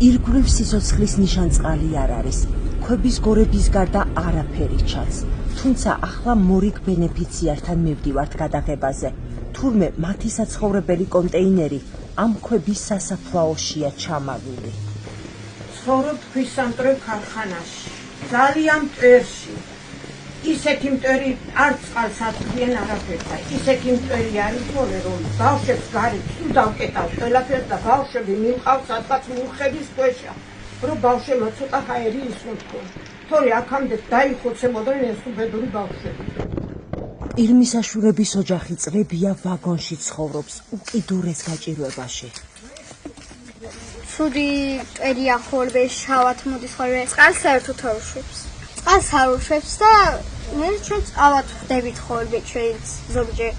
ირგვლივ სიცოცხლის ნიშანწყალი არ არის. ქვების გორების გარდა არაფერი ჩანს. თუმცა ახლა მორიგ ბენეფიციართან მივდივართ გადაღებაზე. თურმე მათი საცხოვრებელი კონტეინერი ამ ქვების სასაფლაოშია ჩამალული. ცხოვრობ ქვისამტვრევ ქარხანაში, ძალიან მტვერში. ისეთი მტვერი არ წყალს აწვდიან არაფერთა. ისეთი მტვერი არის ხოლე რომ ბავშვებს გარეთ სულ დავკეტავს ყველაფერს და ბავშვები მიმყავს სადღაც მუხების ქვეშა. რომ ბავშვებმა ცოტა ჰაერი ისუნთქონ. თორე აქამდე დაიხოცებოდნენ ეს უბედური ბავშვები. ირმისაშვილების ოჯახი წლებია ვაგონში ცხოვრობს, უკიდურეს გაჭირვებაში. ცუდი მტვერია ხოლმე, შავად მოდის ხოლმე. წყალს საერთოდ არ უშვებს. წყალს არ უშვებს და მე ჩვენ წყალად ვხდებით ხოლმე ჩვენს ზოგჯერ.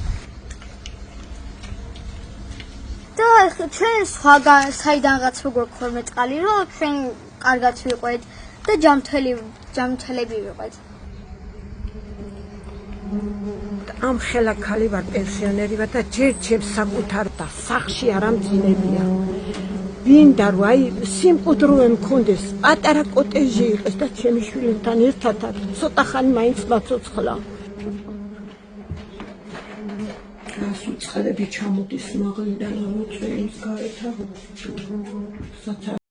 და ჩვენ სხვაგან საიდანღაც მოგორ ხოლმე წყალი, რომ ჩვენ კარგად ვიყვეთ და ჯამთელები ვიყვეთ. ამ ხელა ქალი ვარ პენსიონერი ვარ და ჯერ საკუთარ და სახლში არ ამძინებია. ვინდა რომ აი სიმყუდროვე მქონდეს, პატარა კოტეჟი იყეს და ჩემი შვილთან ერთად ცოტა ხანი მაინც მაცოცხლა. გასულ წყლები ჩამოდის მაღლიდან ამოწევს გარეთ.